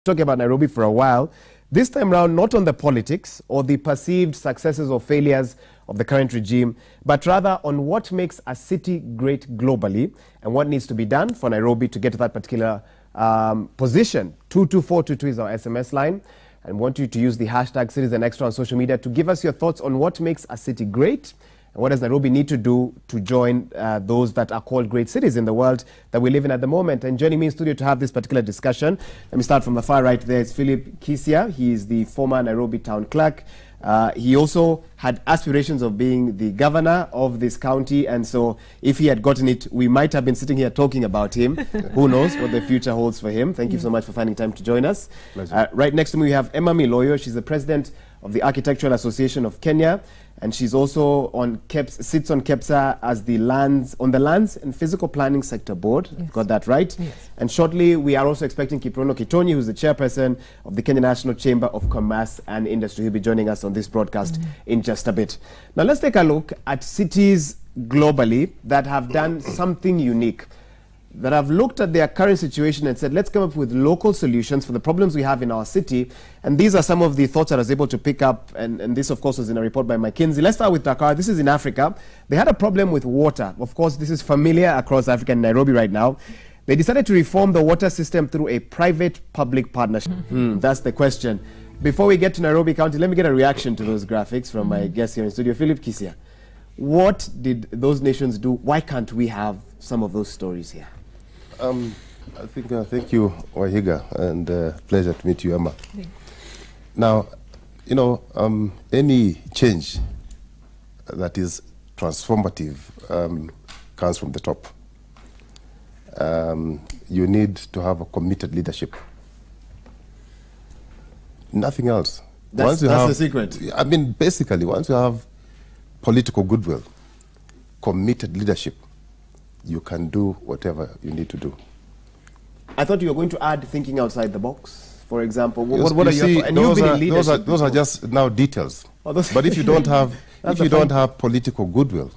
talking about Nairobi for a while. This time around, not on the politics or the perceived successes or failures of the current regime, but rather on what makes a city great globally and what needs to be done for Nairobi to get to that particular position. 22422 is our SMS line. I want you to use the hashtag CitizenExtra on social media to give us your thoughts on what makes a city great and what does Nairobi need to do to join those that are called great cities in the world that we live in at the moment. And joining me in studio to have this particular discussion, let me start from the far right there. It's Philip Kisia. He is the former Nairobi town clerk. He also had aspirations of being the governor of this county, and so if he had gotten it, we might have been sitting here talking about him. Who knows what the future holds for him. Thank you so much for finding time to join us. Right next to me we have Emma Miloyo. She's the president of the Architectural Association of Kenya, and she's also on sits on KEPSA as the Lands and Physical Planning Sector Board. Yes. Got that right? Yes. And shortly we are also expecting Kiprono Kitonyi, who's the chairperson of the Kenya National Chamber of Commerce and Industry. He'll be joining us on this broadcast in just a bit. Now let's take a look at cities globally that have done something unique, that have looked at their current situation and said, let's come up with local solutions for the problems we have in our city. And these are some of the thoughts that I was able to pick up. And this, of course, was in a report by McKinsey. Let's start with Dakar. This is in Africa. They had a problem with water. Of course, this is familiar across Africa and Nairobi right now. They decided to reform the water system through a private-public partnership. That's the question. Before we get to Nairobi County, let me get a reaction to those graphics from my guest here in studio, Philip Kisia. What did those nations do? Why can't we have some of those stories here? I think, thank you, Wahiga, and pleasure to meet you, Emma. Now, you know, any change that is transformative comes from the top. You need to have a committed leadership. Nothing else. That's the secret. I mean, basically, once you have political goodwill, committed leadership, you can do whatever you need to do. I thought you were going to add thinking outside the box. For example, what are your thoughts? Those are just now details. Oh, but if you don't have political goodwill,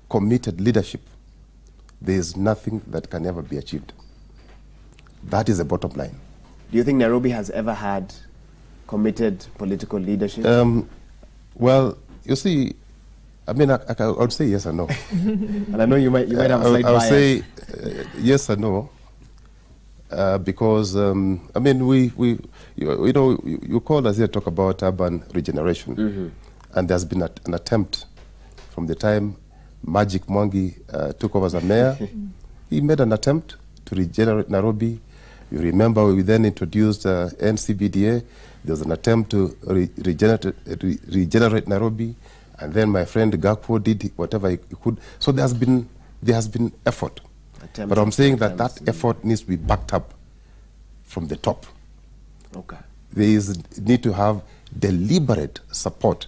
committed leadership, there is nothing that can ever be achieved. That is the bottom line. Do you think Nairobi has ever had committed political leadership? Well, you see, I mean, I would say yes or no. And I know you might have a slight bias. I would say yes or no, because I mean, you know, you called us here to talk about urban regeneration, and there's been an attempt from the time Magic Mwangi took over as a mayor. He made an attempt to regenerate Nairobi. You remember we then introduced NCBDA. There was an attempt to regenerate Nairobi. And then my friend Gakpo did whatever he could. So there has been effort. But I'm saying that effort needs to be backed up from the top. Okay. There need to have deliberate support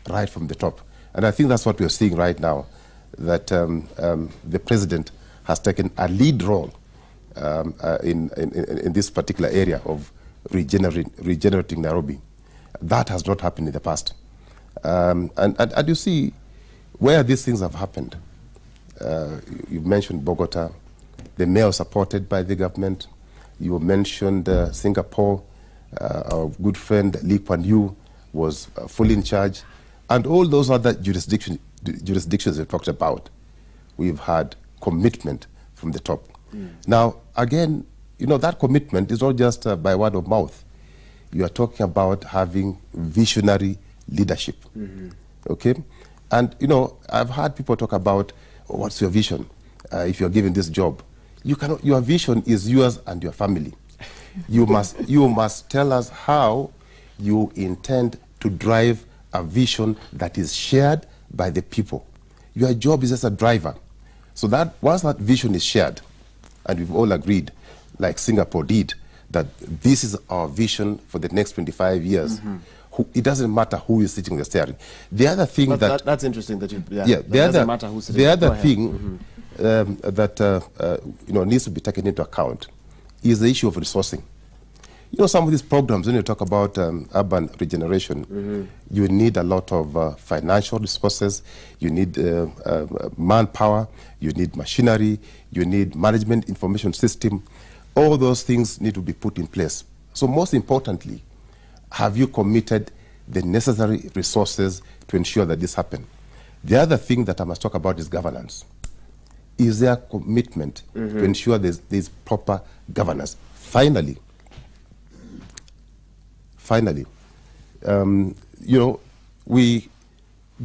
right from the top. And I think that's what we're seeing right now, that the president has taken a lead role in this particular area of regenerating Nairobi. That has not happened in the past. And you see where these things have happened. You mentioned Bogota, the mayor supported by the government. You mentioned Singapore, our good friend Lee Kuan Yew was fully in charge. And all those other jurisdictions we talked about, we've had commitment from the top. Now, again, you know, that commitment is not just by word of mouth. You are talking about having visionary leadership. Okay? And, you know, I've heard people talk about, oh, what's your vision if you're given this job? You cannot, your vision is yours and your family. You must tell us how you intend to drive a vision that is shared by the people. Your job is as a driver. So that once that vision is shared, and we've all agreed, like Singapore did, that this is our vision for the next 25 years. It doesn't matter who is sitting on the steering. The other thing that's interesting that you. Doesn't matter who's sitting. The other thing that you know, needs to be taken into account is the issue of resourcing. You know, some of these programs, when you talk about urban regeneration, you need a lot of financial resources, you need manpower, you need machinery, you need management information system. All those things need to be put in place. So most importantly, have you committed the necessary resources to ensure that this happens? The other thing that I must talk about is governance. Is there commitment to ensure there's proper governance? Finally, you know, we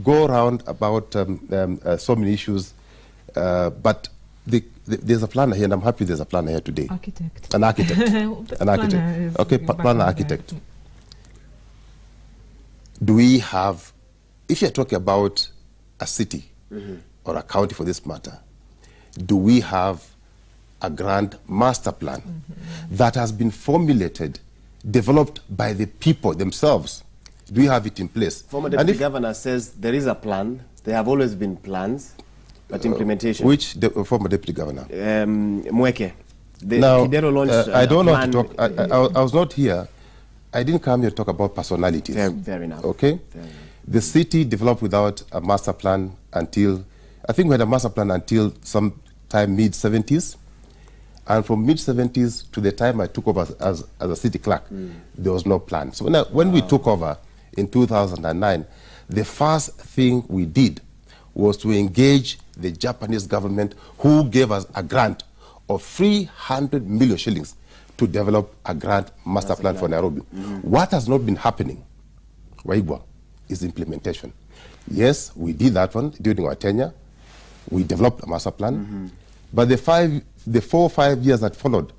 go around about so many issues, but there's a planner here, and I'm happy there's a planner here today. Architect. An architect. An architect. Okay, planner, architect. Do we have, if you're talking about a city or a county for this matter, do we have a grand master plan that has been formulated, developed by the people themselves? Do we have it in place? Former Deputy Governor says there is a plan. There have always been plans, but implementation. Which former Deputy Governor? Mweke. Now, Kidero launched I don't want to talk. I was not here. I didn't come here to talk about personalities. Fair enough. Okay? Fair enough. The city developed without a master plan until, I think we had a master plan until sometime mid-70s. And from mid-70s to the time I took over as a city clerk, there was no plan. So when we took over in 2009, the first thing we did was to engage the Japanese government, who gave us a grant of 300 million shillings to develop a grand master plan for Nairobi. What has not been happening, Waigwa, is implementation. Yes, we did that one during our tenure. We developed a master plan. But the 4 or 5 years that followed,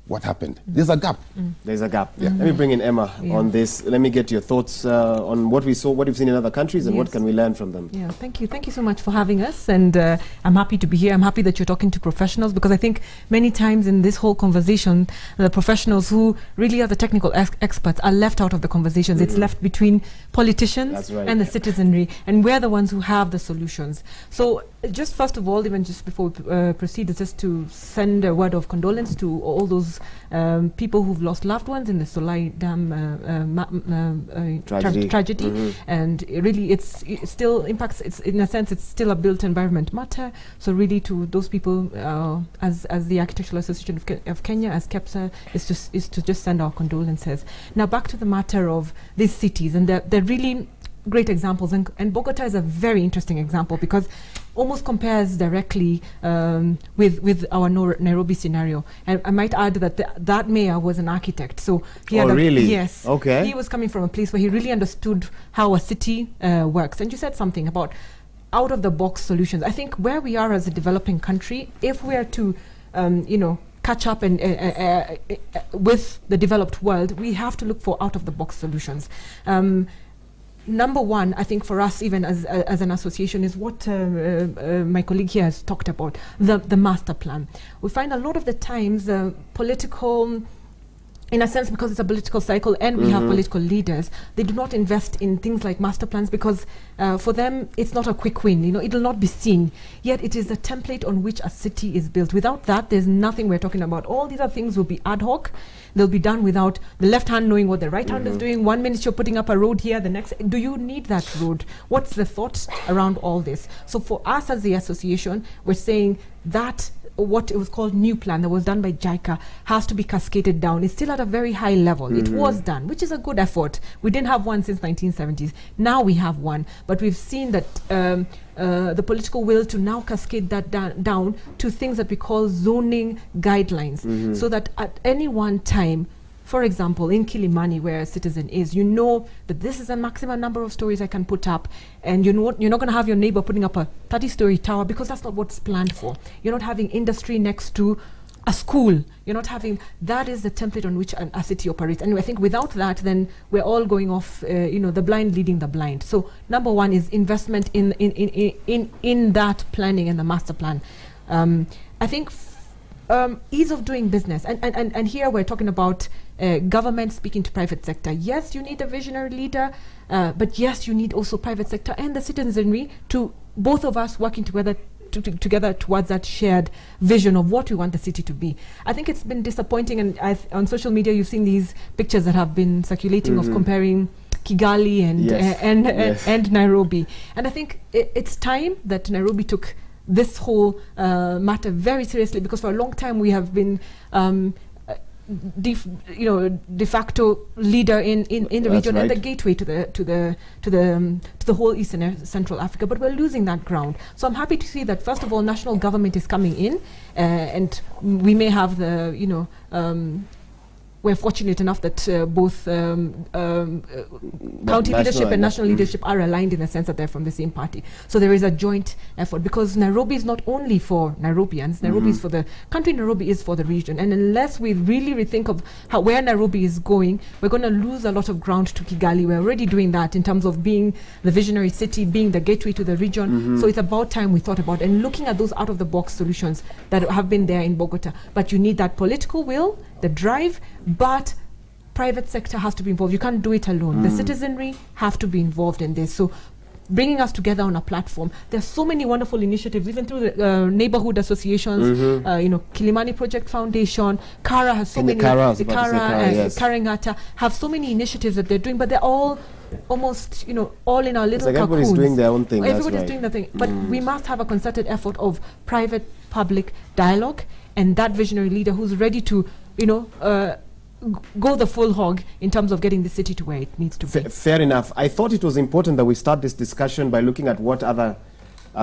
what happened? There's a gap. There's a gap. Let me bring in Emma on this. Let me get your thoughts on what we saw, what we've seen in other countries, and what can we learn from them. Yeah, thank you. Thank you so much for having us. And I'm happy to be here. I'm happy that you're talking to professionals, because I think many times in this whole conversation, the professionals who really are the technical experts are left out of the conversations. It's left between politicians and the citizenry, and we're the ones who have the solutions. So just first of all, even just before we proceed, is just to send a word of condolence to all those people who've lost loved ones in the Solai Dam tragedy. And really it still impacts, in a sense, it's still a built environment matter. So really to those people, as the Architectural Association of Kenya, as KEPSA, is to just send our condolences. Now back to the matter of these cities, and they're really great examples, and Bogota is a very interesting example, because almost compares directly with our Nairobi scenario. And I might add that that mayor was an architect. So he had really? Yes. Okay. He was coming from a place where he really understood how a city works. And you said something about out-of-the-box solutions. I think where we are as a developing country, if we are to, catch up and with the developed world, we have to look for out-of-the-box solutions. Number one, I think for us, even as an association, is what my colleague here has talked about, the master plan. We find a lot of the times political, in a sense, because it's a political cycle and we have political leaders, they do not invest in things like master plans, because for them it's not a quick win. It'll not be seen. Yet it is a template on which a city is built. Without that, there's nothing we're talking about. All these other things will be ad hoc. They'll be done without the left hand knowing what the right hand is doing. 1 minute you're putting up a road here, the next, do you need that road? What's the thought around all this? So for us as the association, we're saying that what it was called new plan that was done by JICA has to be cascaded down. It's still at a very high level. It was done, which is a good effort. We didn't have one since 1970s. Now we have one, but we've seen that the political will to now cascade that down to things that we call zoning guidelines, so that at any one time, for example, in Kilimani, where a citizen is, you know that this is a maximum number of stories I can put up, and you're not going to have your neighbor putting up a 30-story tower, because that's not what's planned for. You're not having industry next to a school. You're not having, that is the template on which a city operates. And I think without that, then we're all going off, the blind leading the blind. So number one is investment in that planning and the master plan. I think ease of doing business, and here we're talking about government speaking to private sector. Yes, you need a visionary leader, but yes, you need also private sector and the citizenry, to both of us working together towards that shared vision of what we want the city to be. I think it's been disappointing, and on social media you've seen these pictures that have been circulating of comparing Kigali and Nairobi. And I think it's time that Nairobi took this whole matter very seriously, because for a long time we have been de facto leader in the region, and the gateway to the whole Eastern and Central Africa. But we're losing that ground. So I'm happy to see that first of all, national government is coming in, and we may have the we're fortunate enough that both county leadership and national leadership are aligned in the sense that they're from the same party. So there is a joint effort, because Nairobi is not only for Nairobians. Nairobi is for the country. Nairobi is for the region. And unless we really rethink of where Nairobi is going, we're going to lose a lot of ground to Kigali. We're already doing that in terms of being the visionary city, being the gateway to the region. So it's about time we thought about and looking at those out-of-the-box solutions that have been there in Bogota. But you need that political will, the drive, but private sector has to be involved. You can't do it alone. The citizenry have to be involved in this. So bringing us together on a platform. There's so many wonderful initiatives, even through the neighborhood associations, Kilimani Project Foundation, Kara has so many, Karangata have so many initiatives that they're doing, but they're all almost, all in our little like cocoons. Everybody's doing their own thing. Everybody's doing their thing. But we must have a concerted effort of private-public dialogue, and that visionary leader who's ready to, go the full hog in terms of getting the city to where it needs to be. Fair enough. I thought it was important that we start this discussion by looking at what other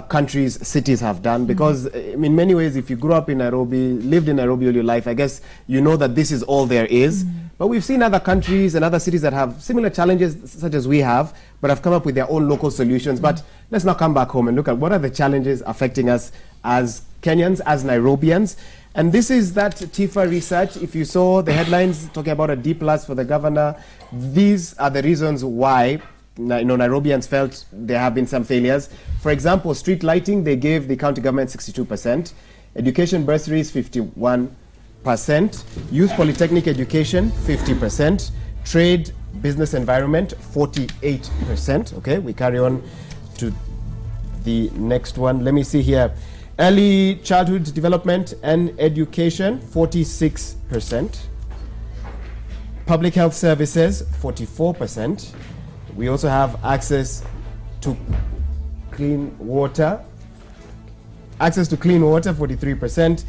countries, cities have done, because in many ways, if you grew up in Nairobi, lived in Nairobi all your life, I guess you know that this is all there is. But we've seen other countries and other cities that have similar challenges such as we have, but have come up with their own local solutions. But let's now come back home and look at what are the challenges affecting us as Kenyans, as Nairobians. And this is that TIFA research. If you saw the headlines talking about a D+ for the governor, these are the reasons why Nairobians felt there have been some failures. For example, street lighting, they gave the county government 62%. Education bursaries, 51%. Youth polytechnic education, 50%. Trade, business environment, 48%. Okay, we carry on to the next one. Let me see here. Early childhood development and education, 46%. Public health services, 44%. We also have access to clean water. Access to clean water, 43%.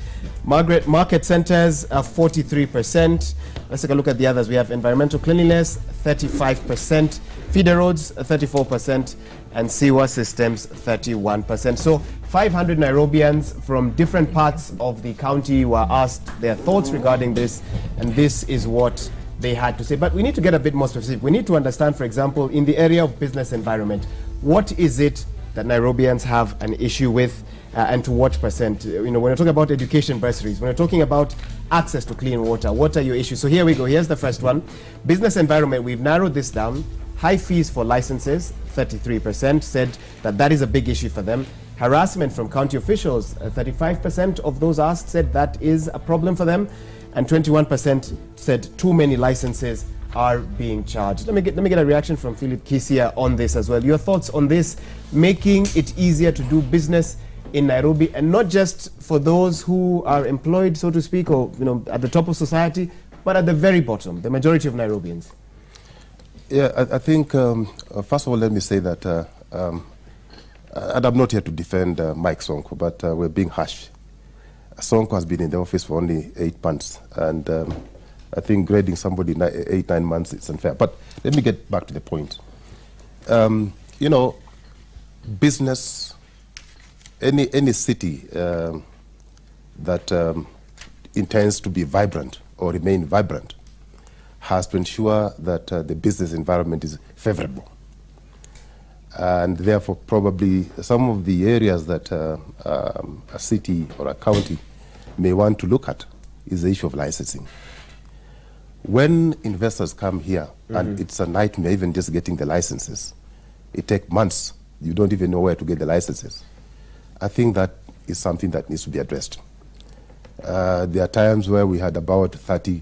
Market centers, 43%. Let's take a look at the others. We have environmental cleanliness, 35%. Feeder roads, 34%. And sewer systems, 31%. So 500 Nairobians from different parts of the county were asked their thoughts regarding this, and this is what they had to say. But we need to get a bit more specific. We need to understand, for example, in the area of business environment, what is it that Nairobians have an issue with, and to what percent? When we're talking about education bursaries, when we're talking about access to clean water, what are your issues? So here we go. Here's the first one. Business environment, we've narrowed this down. High fees for licenses, 33% said that is a big issue for them. Harassment from county officials, 35% of those asked said that is a problem for them, and 21% said too many licenses are being charged. Let me get a reaction from Philip Kisia on this as well. Your thoughts on this, making it easier to do business in Nairobi, and not just for those who are employed, so to speak, or at the top of society, but at the very bottom, the majority of Nairobians. Yeah, I think, first of all, let me say that, and I'm not here to defend Mike Sonko, but we're being harsh. Sonko has been in the office for only 8 months, and I think grading somebody 8-9 months is unfair. But let me get back to the point. Business, any city that intends to be vibrant or remain vibrant has to ensure that the business environment is favorable. And therefore, probably some of the areas that a city or a county may want to look at is the issue of licensing. When investors come here, and it's a nightmare even just getting the licenses, it takes months. You don't even know where to get the licenses. I think that is something that needs to be addressed. There are times where we had about 30,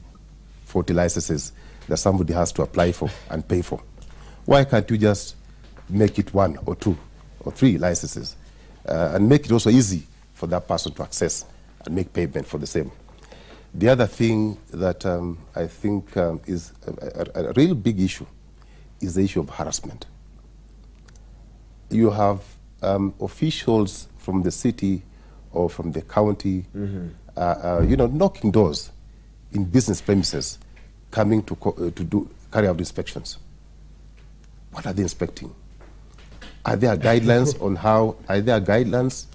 40 licenses that somebody has to apply for and pay for. Why can't you just make it 1 or 2 or 3 licenses and make it also easy for that person to access and make payment for the same? The other thing that I think is a real big issue is the issue of harassment. You have officials from the city or from the county, knocking doors, in business premises coming to carry out inspections? What are they inspecting? Are there guidelines on how? Are there guidelines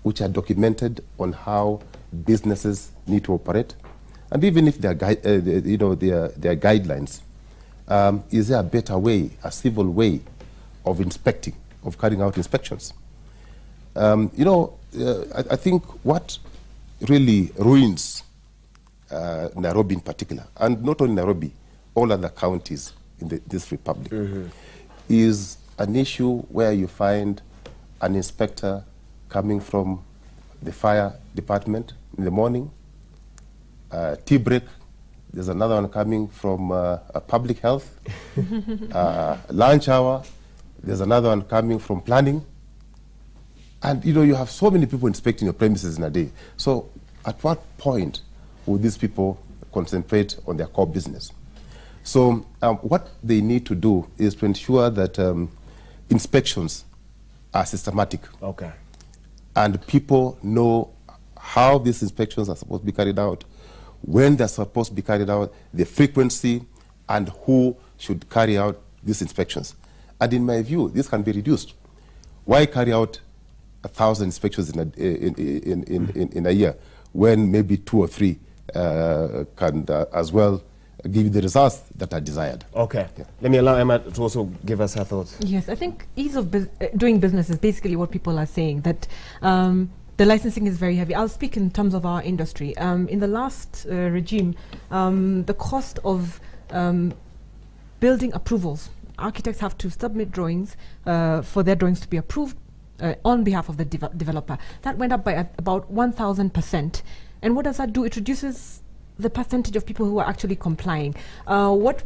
which are documented on how businesses need to operate? And even if there are guidelines, is there a better way, a civil way of inspecting, of carrying out inspections? I think what really ruins Nairobi in particular, and not only Nairobi, all other counties in this republic, is an issue where you find an inspector coming from the fire department in the morning, tea break, there's another one coming from public health, lunch hour, there's another one coming from planning. And you have so many people inspecting your premises in a day. So at what point will these people concentrate on their core business? So what they need to do is to ensure that inspections are systematic. Okay. And people know how these inspections are supposed to be carried out, when they're supposed to be carried out, the frequency, and who should carry out these inspections. And in my view, this can be reduced. Why carry out 1,000 inspections in a year when maybe 2 or 3 can as well give you the results that are desired? Okay. Yeah. Let me allow Emma to also give us her thoughts. Yes, I think ease of doing business is basically what people are saying, that the licensing is very heavy. I'll speak in terms of our industry. In the last regime, the cost of building approvals, architects have to submit drawings for their drawings to be approved on behalf of the developer. That went up by about 1,000%. And what does that do? It reduces the percentage of people who are actually complying. What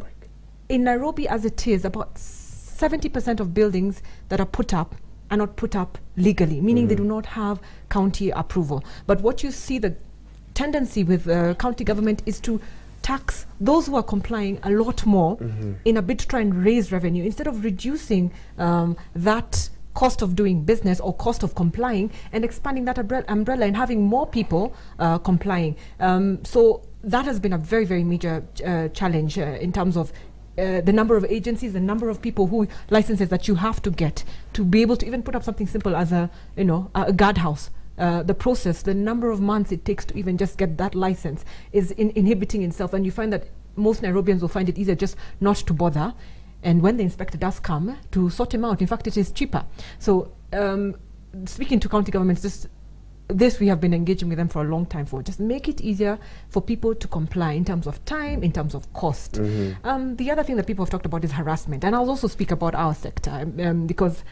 in Nairobi as it is, about 70% of buildings that are put up are not put up legally, meaning they do not have county approval. But what you see, the tendency with county government is to tax those who are complying a lot more in a bid to try and raise revenue, instead of reducing that cost of doing business or cost of complying and expanding that umbrella and having more people complying. So that has been a very, very major challenge in terms of the number of agencies, the number of people who licenses that you have to get to be able to even put up something simple as a guardhouse. The process, the number of months it takes to even just get that license is inhibiting itself, and you find that most Nairobians will find it easier just not to bother. And when the inspector does come, to sort him out. In fact, it is cheaper. So speaking to county governments, this we have been engaging with them for a long time for. Just make it easier for people to comply in terms of time, in terms of cost. The other thing that people have talked about is harassment. And I'll also speak about our sector because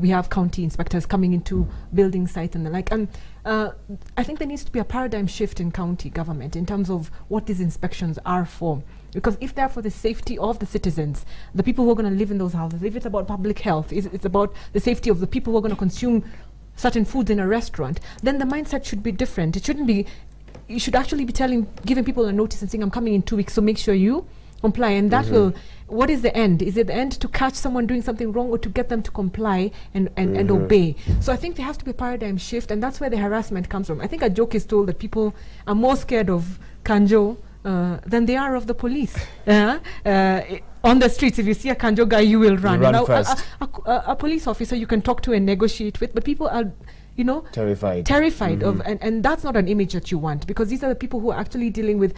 we have county inspectors coming into building sites and the like. And I think there needs to be a paradigm shift in county government in terms of what these inspections are for. Because if they're for the safety of the citizens, the people who are going to live in those houses, if it's about public health, it's about the safety of the people who are going to consume certain foods in a restaurant, then the mindset should be different. It shouldn't be, you should actually be giving people a notice and saying, I'm coming in 2 weeks, so make sure you comply. And that will, what is the end? Is it the end to catch someone doing something wrong or to get them to comply and obey? So I think there has to be a paradigm shift, and that's where the harassment comes from. I think a joke is told that people are more scared of Kanjo than they are of the police. On the streets, if you see a Kanjo guy, you will run. First. A police officer you can talk to and negotiate with, but people are, terrified of, and that's not an image that you want, because these are the people who are actually dealing with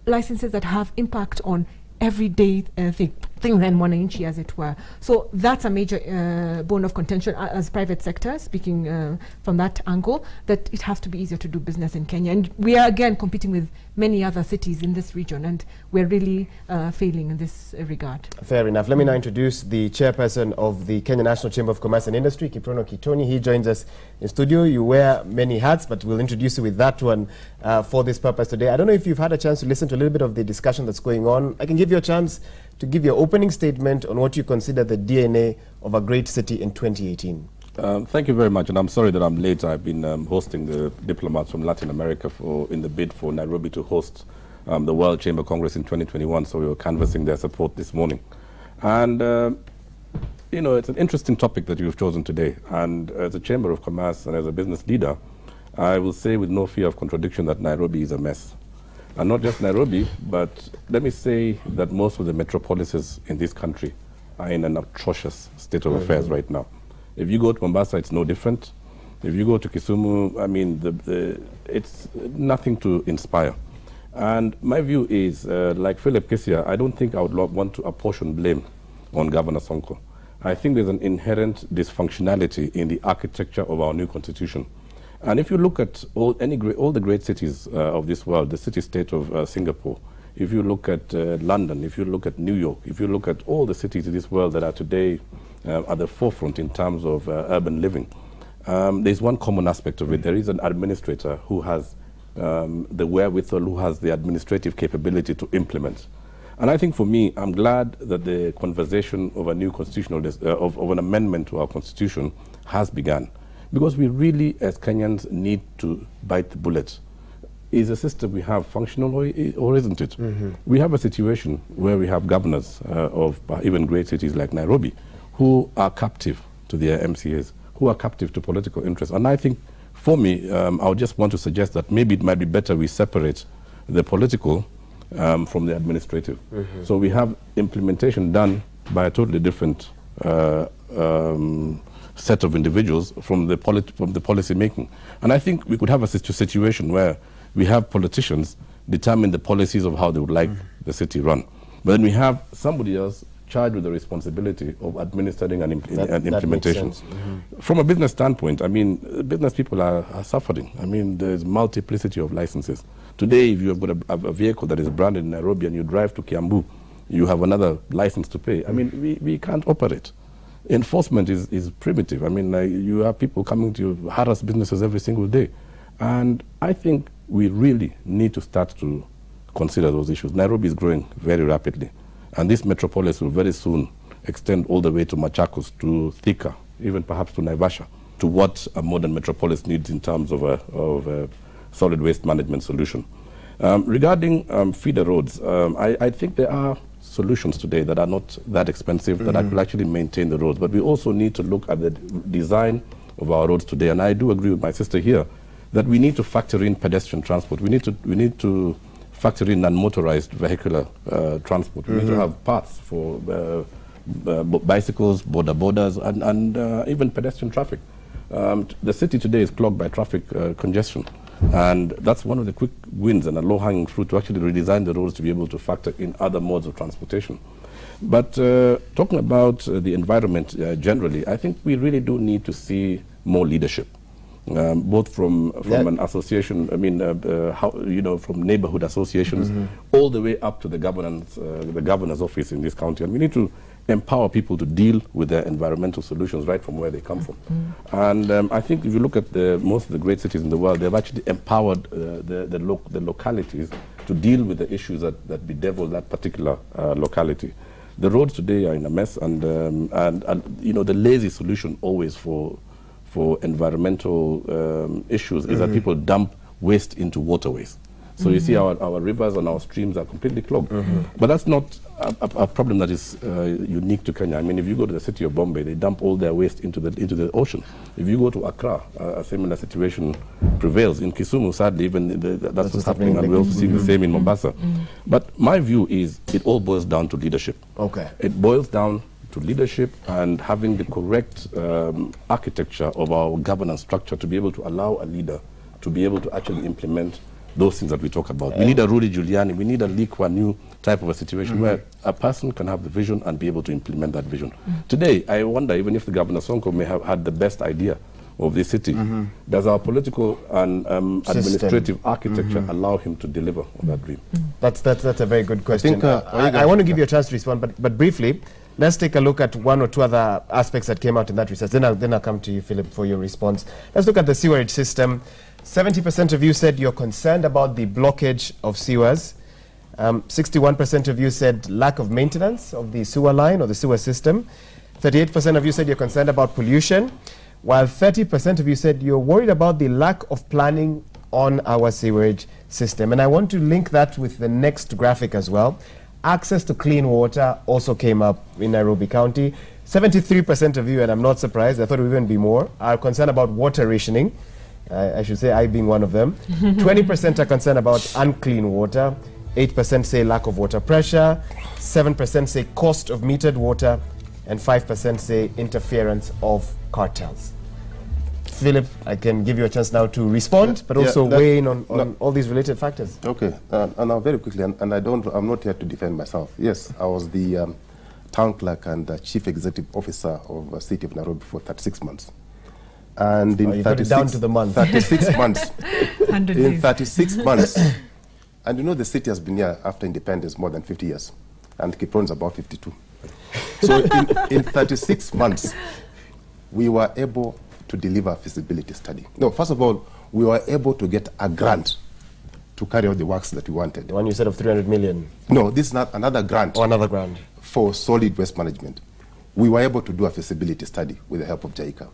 licenses that have impact on everyday things and one inch, as it were. So that's a major bone of contention as private sector, speaking from that angle, that it has to be easier to do business in Kenya. And we are again competing with many other cities in this region, and we're really failing in this regard. Fair enough. Let me now introduce the chairperson of the Kenya National Chamber of Commerce and Industry, Kiprono Kitoni. He joins us in studio. You wear many hats, but we'll introduce you with that one for this purpose today. I don't know if you've had a chance to listen to a little bit of the discussion that's going on. I can give you a chance to give your opening statement on what you consider the DNA of a great city in 2018. Thank you very much, and I'm sorry that I'm late. I've been hosting the diplomats from Latin America in the bid for Nairobi to host the World Chamber Congress in 2021, so we were canvassing their support this morning. And, it's an interesting topic that you've chosen today, and as a Chamber of Commerce and as a business leader, I will say with no fear of contradiction that Nairobi is a mess. And not just Nairobi, but let me say that most of the metropolises in this country are in an atrocious state of affairs right now. If you go to Mombasa, it's no different. If you go to Kisumu, I mean, it's nothing to inspire. And my view is, like Philip Kisia, I don't think I would want to apportion blame on Governor Sonko. I think there's an inherent dysfunctionality in the architecture of our new constitution. And if you look at all the great cities of this world, the city-state of Singapore, if you look at London, if you look at New York, if you look at all the cities in this world that are today at the forefront in terms of urban living, there's one common aspect of it. There is an administrator who has the wherewithal, who has the administrative capability to implement. And I think for me, I'm glad that the conversation of a new constitutional, of an amendment to our constitution has begun. Because we really, as Kenyans, need to bite the bullet. Is the system we have functional or isn't it? We have a situation where we have governors of even great cities like Nairobi who are captive to their MCAs, who are captive to political interests. And I think, for me, I would just want to suggest that maybe it might be better we separate the political from the administrative. So we have implementation done by a totally different set of individuals from the policy making. And I think we could have a situation where we have politicians determine the policies of how they would like the city run. But then we have somebody else charged with the responsibility of administering and implementation. From a business standpoint, I mean, business people are suffering. I mean, there's multiplicity of licenses. Today, if you have got a vehicle that is branded in Nairobi and you drive to Kiambu, you have another license to pay. I mean, we can't operate. Enforcement is primitive. I mean, you have people coming to harass businesses every single day. And I think we really need to start to consider those issues. Nairobi is growing very rapidly. And this metropolis will very soon extend all the way to Machakos, to Thika, even perhaps to Naivasha, to what a modern metropolis needs in terms of a solid waste management solution. Regarding feeder roads, I think there are solutions today that are not that expensive, that will actually maintain the roads. But we also need to look at the design of our roads today. And I do agree with my sister here that we need to factor in pedestrian transport. We need to factor in non-motorized vehicular transport. We need to have paths for bicycles, borders, and even pedestrian traffic. The city today is clogged by traffic congestion. And that's one of the quick wins and a low-hanging fruit to actually redesign the roads to be able to factor in other modes of transportation. But talking about the environment generally, I think we really do need to see more leadership, both from an association, I mean, from neighborhood associations, all the way up to the governor's office in this county. And we need to empower people to deal with their environmental solutions right from where they come from. And I think if you look at most of the great cities in the world, they've actually empowered the localities to deal with the issues that bedevil that particular locality. The roads today are in a mess, and the lazy solution always for environmental issues is that people dump waste into waterways. So you see our rivers and our streams are completely clogged. But that's not a problem that is unique to Kenya. I mean, if you go to the city of Bombay, they dump all their waste into the ocean. If you go to Accra, a similar situation prevails. In Kisumu, sadly, even that's what's happening, and we also see the same in Mombasa. But my view is it all boils down to leadership. Okay. It boils down to leadership and having the correct architecture of our governance structure to be able to allow a leader to be able to actually implement those things that we talk about. We need a Rudy Giuliani, we need a Lee Kuan Yew type of a situation where a person can have the vision and be able to implement that vision. Today, I wonder, even if the Governor Sonko may have had the best idea of this city, does our political and administrative architecture allow him to deliver on that dream? That's a very good question. I want to give you a chance to respond, but briefly, let's take a look at one or two other aspects that came out in that research. Then I'll come to you, Philip, for your response. Let's look at the sewerage system. 70% of you said you're concerned about the blockage of sewers. 61% of you said lack of maintenance of the sewer line or the sewer system. 38% of you said you're concerned about pollution, while 30% of you said you're worried about the lack of planning on our sewerage system. And I want to link that with the next graphic as well. Access to clean water also came up in Nairobi County. 73% of you, and I'm not surprised, I thought it would even be more, are concerned about water rationing. I should say I being one of them. 20% are concerned about unclean water. 8% say lack of water pressure. 7% say cost of metered water. And 5% say interference of cartels. Philip, I can give you a chance now to respond, but also weigh in on all these related factors. Okay, and now very quickly, and I'm not here to defend myself. Yes, I was the town clerk and chief executive officer of the city of Nairobi for 36 months. And in you got it down to the month. 36 months. 100 In days. 36 months. And you know the city has been here after independence more than 50 years. And Kipron is about 52. So in 36 months, we were able to deliver a feasibility study. No, first of all, we were able to get a grant to carry out the works that we wanted. The one you said of 300 million. No, this is not another grant. Or another grant. For solid waste management. We were able to do a feasibility study with the help of JICA.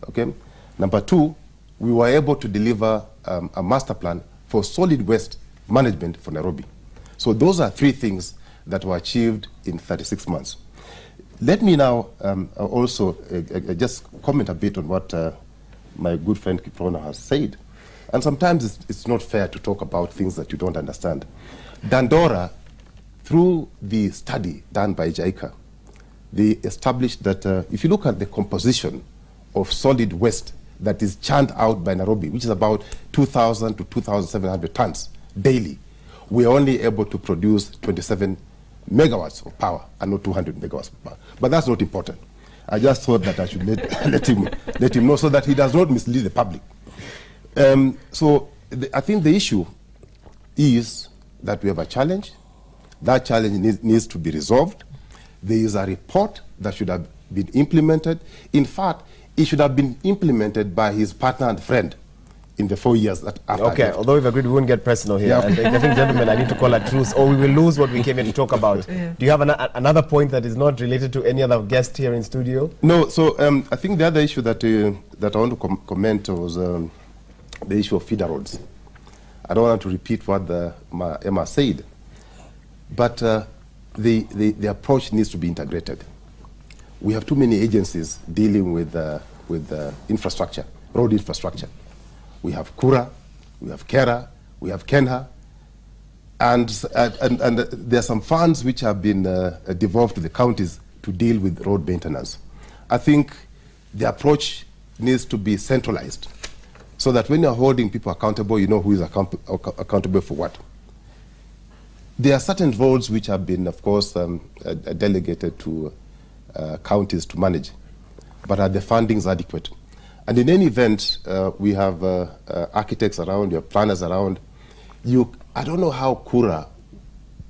Okay? Number two, we were able to deliver a master plan for solid waste management for Nairobi. So those are three things that were achieved in 36 months. Let me now also just comment a bit on what my good friend Kiprona has said. And sometimes it's not fair to talk about things that you don't understand. Dandora, through the study done by JICA, they established that if you look at the composition of solid waste that is churned out by Nairobi, which is about 2,000 to 2,700 tons daily, we are only able to produce 27 megawatts of power and not 200 megawatts of power. But that's not important. I just thought that I should let him know so that he does not mislead the public. I think the issue is that we have a challenge. That challenge needs to be resolved. There is a report that should have been implemented. In fact, it should have been implemented by his partner and friend in the 4 years that after. Okay, although we've agreed we won't get personal here. I think, gentlemen, I need to call a truce or we will lose what we came here to talk about. Yeah. Do you have another point that is not related to any other guest here in studio? No, so I think the other issue that I want to comment was the issue of feeder roads. I don't want to repeat what Emma said, but the approach needs to be integrated. We have too many agencies dealing with infrastructure, road infrastructure. We have Kura, we have Kera, we have Kenha, and there are some funds which have been devolved to the counties to deal with road maintenance. I think the approach needs to be centralized so that when you're holding people accountable, you know who is accountable for what. There are certain roads which have been, of course, delegated to counties to manage, but are the fundings adequate? And in any event, we have architects around, you have planners around. I don't know how Kura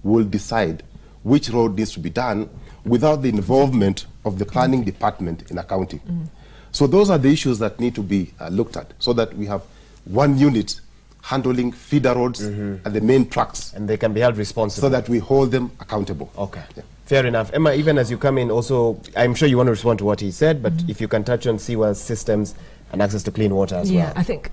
will decide which road needs to be done without the involvement of the planning department in accounting. So those are the issues that need to be looked at so that we have one unit handling feeder roads and the main tracks. And they can be held responsible. So that we hold them accountable. Okay. Yeah. Fair enough. Emma, even as you come in also, I'm sure you want to respond to what he said, but if you can touch on Siwa's systems and access to clean water as well. Yeah, I think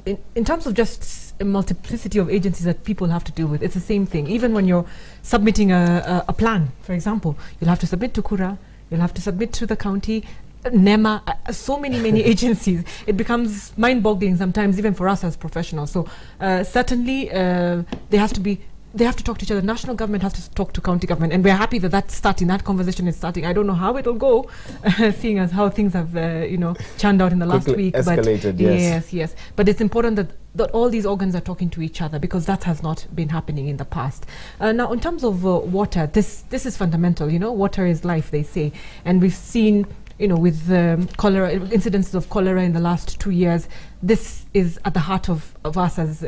in terms of just a multiplicity of agencies that people have to deal with, it's the same thing. Even when you're submitting a plan, for example, you'll have to submit to Kura, you'll have to submit to the county, NEMA, so many agencies. It becomes mind-boggling sometimes, even for us as professionals. So certainly they have to talk to each other. National government has to talk to county government, and we're happy that that's starting. That conversation is starting. I don't know how it'll go, seeing as how things have, churned out in the last week. Escalated, but yes. But it's important that all these organs are talking to each other because that has not been happening in the past. Now, in terms of water, this is fundamental. Water is life, they say, and we've seen, with cholera, incidences of cholera in the last 2 years. This is at the heart of us as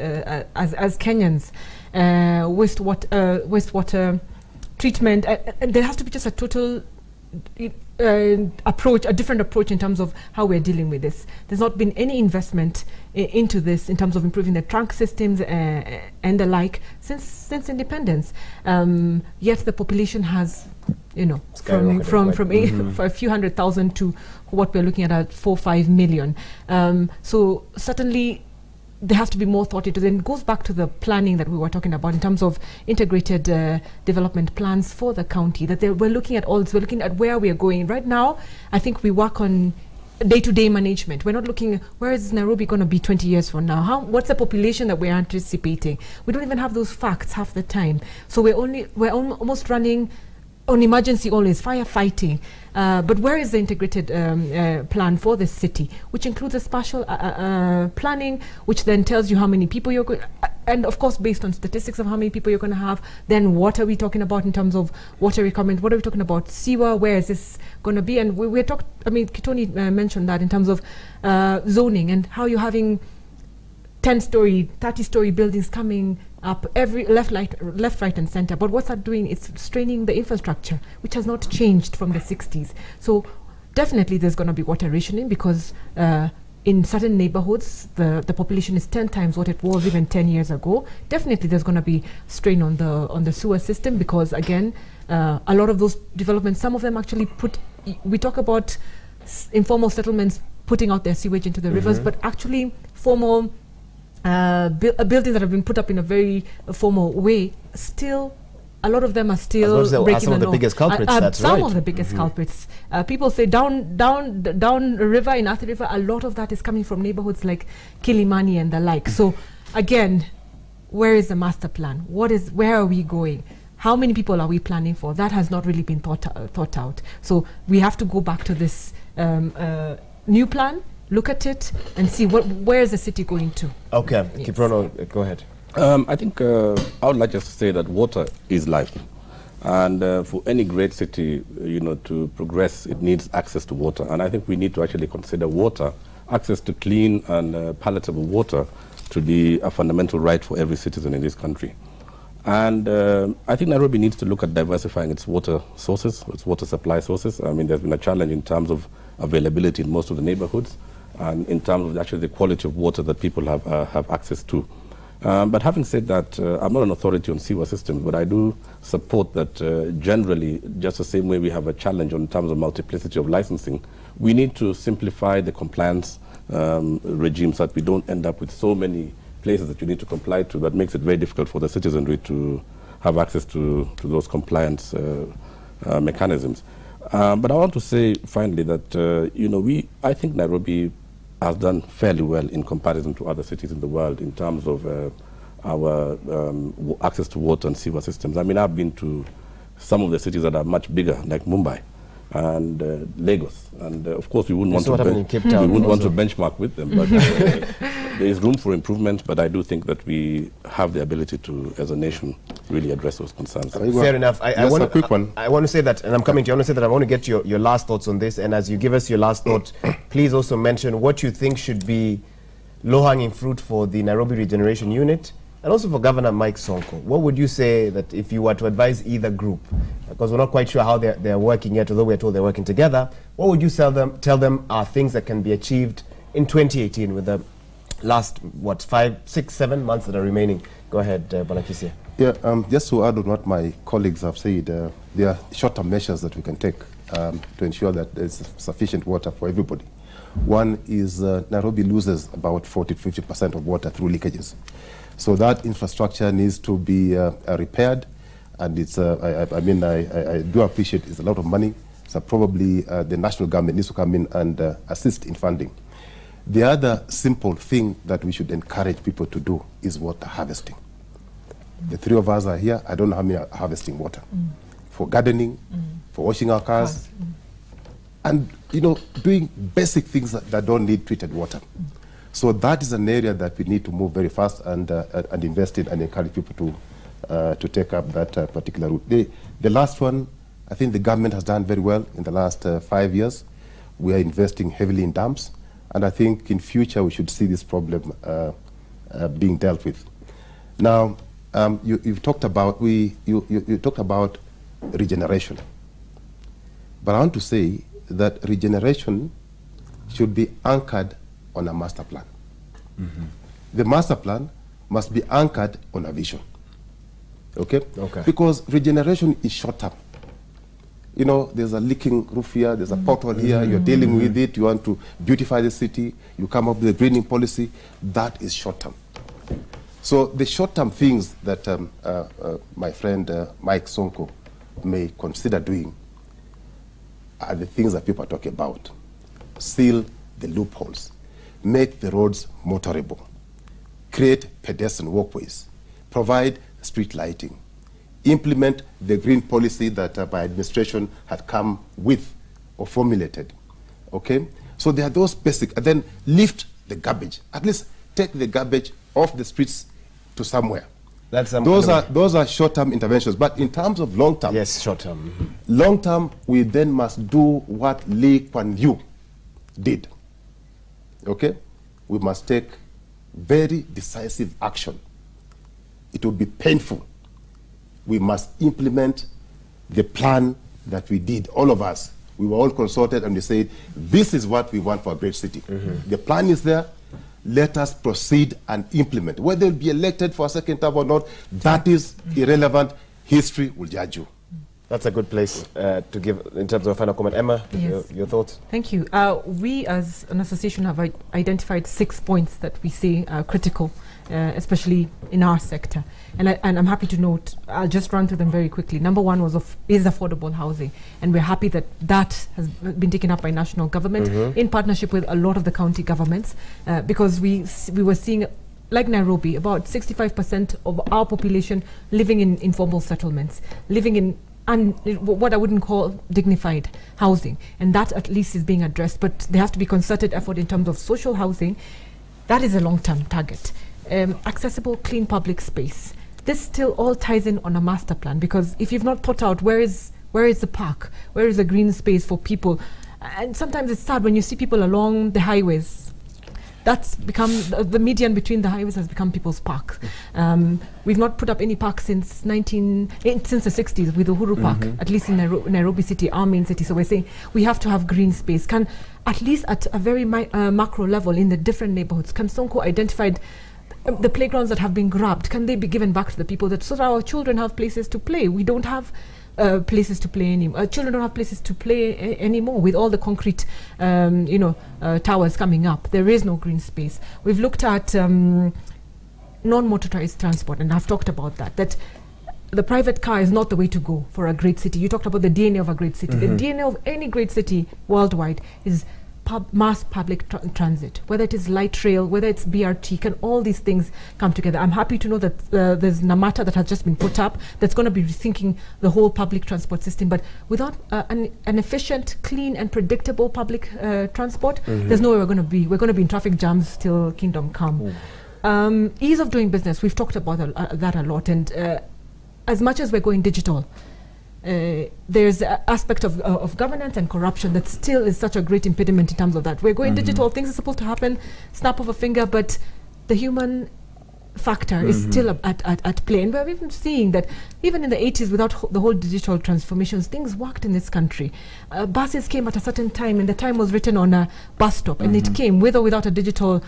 Kenyans. Wastewater treatment, and there has to be just a total approach, a different approach in terms of how we're dealing with this. There's not been any investment into this in terms of improving the trunk systems and the like since independence. Yet the population has, from a few 100,000 to what we're looking at 4-5 million. So certainly there has to be more thought into it. And it goes back to the planning that we were talking about in terms of integrated development plans for the county, that we're looking at all this, we're looking at where we are going. Right now, I think we work on day-to-day management. We're not looking, where is Nairobi going to be 20 years from now? What's the population that we're anticipating? We don't even have those facts half the time. So we're almost running on emergency always, firefighting. But where is the integrated plan for this city, which includes a spatial planning, which then tells you how many people you're going, and of course based on statistics of how many people you're going to have. Then what are we talking about in terms of water requirement? What are we talking about? Sewer, where is this going to be? And we're talking, I mean, Kitoni mentioned that in terms of zoning and how you're having 10-story, 30-story buildings coming up every left, right, and center. But what's that doing? It's straining the infrastructure, which has not changed from the 60s. So definitely there's going to be water rationing, because in certain neighborhoods, the population is 10 times what it was even 10 years ago. Definitely there's going to be strain on the sewer system, because again, a lot of those developments, some of them actually we talk about informal settlements putting out their sewage into the rivers, but actually formal buildings that have been put up in a very formal way, still, a lot of them are still breaking some of the biggest culprits. That's some right. of the biggest culprits. People say down river in Athi River, a lot of that is coming from neighborhoods like Kilimani and the like. So again, where is the master plan? Where are we going? How many people are we planning for? That has not really been thought out. So we have to go back to this new plan, look at it and see where is the city going to. Okay, yes. Kiprono, go ahead. I think I would like just to say that water is life. And for any great city, to progress, it needs access to water. And I think we need to actually consider water, access to clean and palatable water, to be a fundamental right for every citizen in this country. And I think Nairobi needs to look at diversifying its water sources, its water supply sources. I mean, there's been a challenge in terms of availability in most of the neighborhoods, and in terms of actually the quality of water that people have access to. But having said that, I'm not an authority on sewer systems, but I do support that generally, just the same way we have a challenge in terms of multiplicity of licensing, we need to simplify the compliance regime so that we don't end up with so many places that you need to comply to. That makes it very difficult for the citizenry to have access to those compliance mechanisms. But I want to say finally that I think Nairobi has done fairly well in comparison to other cities in the world in terms of our access to water and sewer systems. I mean, I've been to some of the cities that are much bigger, like Mumbai and Lagos, and of course we wouldn't want to benchmark with them, but there is room for improvement. But I do think that we have the ability to, as a nation, really address those concerns. Fair enough. I want a quick one. I want to say that, and I'm coming to you, I want to say that I want to get your last thoughts on this, and as you give us your last thought, please also mention what you think should be low-hanging fruit for the Nairobi Regeneration Unit, and also for Governor Mike Sonko. What would you say that if you were to advise either group, because we're not quite sure how they're working yet, although we're told they're working together, what would you tell them are things that can be achieved in 2018 with the last, 5, 6, 7 months that are remaining? Go ahead, Bonakisia. Yeah, just to add on what my colleagues have said, there are short-term measures that we can take to ensure that there's sufficient water for everybody. One is Nairobi loses about 40 to 50% of water through leakages. So that infrastructure needs to be repaired, and it's, I do appreciate it's a lot of money, so probably the national government needs to come in and assist in funding. The other simple thing that we should encourage people to do is water harvesting. The three of us are here, I don't know how many are harvesting water. For gardening, for washing our cars, and doing basic things that don't need treated water. So that is an area that we need to move very fast and invest in and encourage people to take up that particular route. The last one, I think the government has done very well in the last 5 years. We are investing heavily in dams, and I think in future we should see this problem being dealt with. Now, you talked about you talked about regeneration, but I want to say that regeneration should be anchored on a master plan. The master plan must be anchored on a vision. Okay? Because regeneration is short term. There's a leaking roof here, there's a pothole here, you're dealing with it, you want to beautify the city, you come up with a greening policy. That is short term. So the short term things that my friend Mike Sonko may consider doing are the things that people are talking about. seal the loopholes, make the roads motorable, create pedestrian walkways, provide street lighting, implement the green policy that my administration had come with or formulated. Okay? So there are those basic, and then lift the garbage. At least take the garbage off the streets to somewhere. That's those are short-term interventions. But in terms of long-term, yes, short-term. Long-term, we then must do what Lee Kuan Yew did. Okay, we must take very decisive action. It will be painful. We must implement the plan that we did. All of us, we were all consulted, and we said, "This is what we want for a great city." The plan is there. Let us proceed and implement. Whether you'll be elected for a second term or not, that is irrelevant. History will judge you. That's a good place to give in terms of a final comment. Emma, Yes. your thoughts? Thank you. We as an association have identified 6 points that we say are critical, especially in our sector. And I'm happy to note, I'll just run through them very quickly. Number one is affordable housing. And we're happy that that has been taken up by national government in partnership with a lot of the county governments, because we were seeing, like Nairobi, about 65% of our population living in informal settlements, living in what I wouldn't call dignified housing, and that at least is being addressed. But there has to be concerted effort in terms of social housing. That is a long-term target. Accessible, clean public space. This still all ties in on a master plan, because if you've not thought out where is the park, where is the green space for people, and sometimes it's sad when you see people along the highways. That's become the median between the highways has become people's parks. We've not put up any parks since the 60s with Uhuru Park, at least in Nairobi City, our main city. So we're saying we have to have green space. Can, at least at a very macro level in the different neighborhoods, can Sonko identified the playgrounds that have been grabbed, can they be given back to the people, so that our children have places to play? We don't have places to play anymore. Children don't have places to play anymore with all the concrete, towers coming up. There is no green space. We've looked at non-motorized transport, and I've talked about that the private car is not the way to go for a great city. You talked about the DNA of a great city. The DNA of any great city worldwide is mass public transit, whether it is light rail, whether it's BRT. Can all these things come together? I'm happy to know that there's NAMATA that has just been put up that's going to be rethinking the whole public transport system. But without an efficient, clean and predictable public transport, there's nowhere we're going to be. We're going to be in traffic jams till kingdom come. Ease of doing business, we've talked about that a lot. And as much as we're going digital, there's an aspect of governance and corruption that still is such a great impediment in terms of that. We're going digital, things are supposed to happen, snap of a finger, but the human factor is still at play. And we're even seeing that even in the 80s, without the whole digital transformations, things worked in this country. Buses came at a certain time, and the time was written on a bus stop, and it came with or without a digital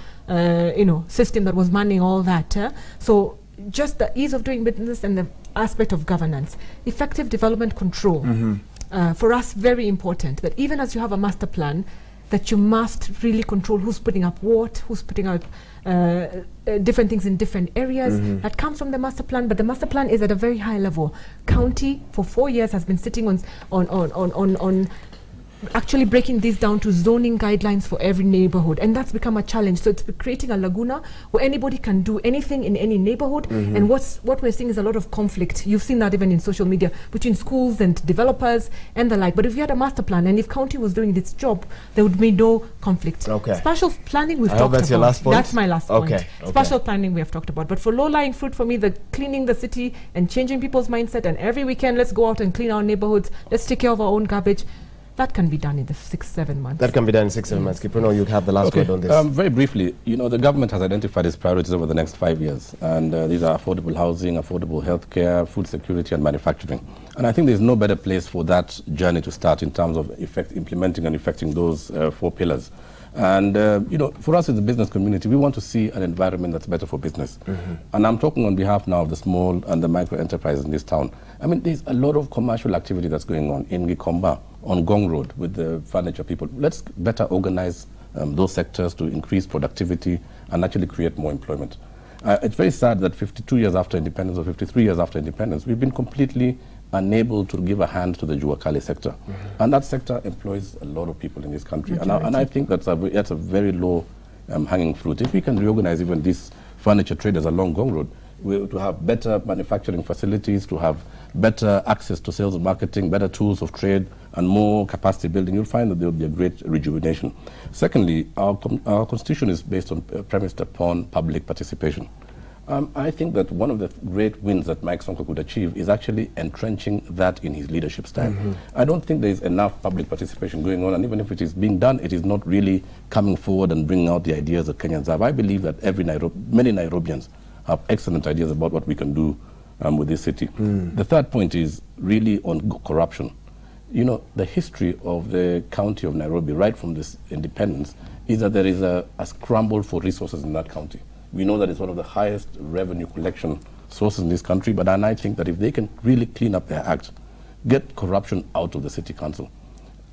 system that was manning all that. So just the ease of doing business and the aspect of governance, effective development control, for us very important, that even as you have a master plan, that you must really control who's putting up what, who's putting out different things in different areas. That comes from the master plan, but the master plan is at a very high level. County for 4 years has been sitting on actually breaking these down to zoning guidelines for every neighborhood, and that's become a challenge. So it's creating a laguna where anybody can do anything in any neighborhood. And what we're seeing is a lot of conflict. You've seen that even in social media between schools and developers and the like. But if you had a master plan, and if county was doing its job, there would be no conflict. Spatial planning we've talked about. That's your last point. That's my last point. Spatial planning we have talked about. But for low-lying fruit, for me, the cleaning the city and changing people's mindset, and every weekend let's go out and clean our neighborhoods, let's take care of our own garbage. That can be done in the 6-7 months. That can be done in 6-7 months. Kiprono, you have the last word on this. Very briefly, the government has identified its priorities over the next 5 years. And these are affordable housing, affordable healthcare, food security, and manufacturing. And I think there's no better place for that journey to start in terms of implementing and effecting those 4 pillars. And, for us as a business community, we want to see an environment that's better for business. And I'm talking on behalf now of the small and the micro enterprises in this town. I mean, there's a lot of commercial activity that's going on in Gikomba, on Gong Road with the furniture people. Let's better organize those sectors to increase productivity and actually create more employment. It's very sad that 52 years after independence or 53 years after independence, we've been completely unable to give a hand to the Juakali sector. And that sector employs a lot of people in this country. And I think that's a very low hanging fruit. If we can reorganize even these furniture traders along Ngong Road, to have better manufacturing facilities, to have better access to sales and marketing, better tools of trade, and more capacity building, you'll find that there will be a great rejuvenation. Secondly, our constitution is based on, premised upon public participation. I think that one of the great wins that Mike Sonko could achieve is actually entrenching that in his leadership style. I don't think there is enough public participation going on, and even if it is being done, it is not really coming forward and bringing out the ideas that Kenyans have. I believe that many Nairobians have excellent ideas about what we can do with this city. The third point is really on corruption. You know, the history of the county of Nairobi, right from this independence, is that there is a scramble for resources in that county. We know that it's one of the highest revenue collection sources in this country, but I think that if they can really clean up their act, get corruption out of the city council,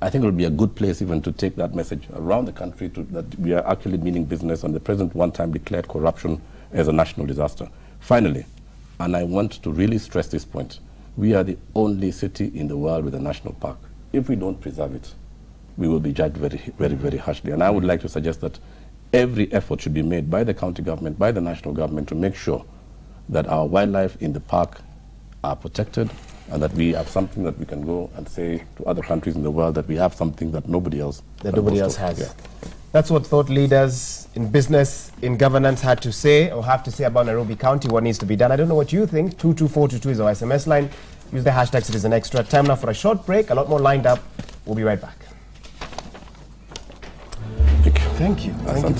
I think it will be a good place even to take that message around the country that we are actually meaning business, and the president one time declared corruption as a national disaster. Finally, and I want to really stress this point, we are the only city in the world with a national park. If we don't preserve it, we will be judged very, very, very harshly. And I would like to suggest that every effort should be made by the county government, by the national government, to make sure that our wildlife in the park are protected, and that we have something that we can go and say to other countries in the world that we have something that nobody else has. Yeah. That's what thought leaders in business, in governance had to say or have to say about Nairobi County, what needs to be done. I don't know what you think. 22422 is our SMS line. Use the hashtag #CitizenExtra. Time now for a short break. A lot more lined up. We'll be right back. Thank you. Thank you.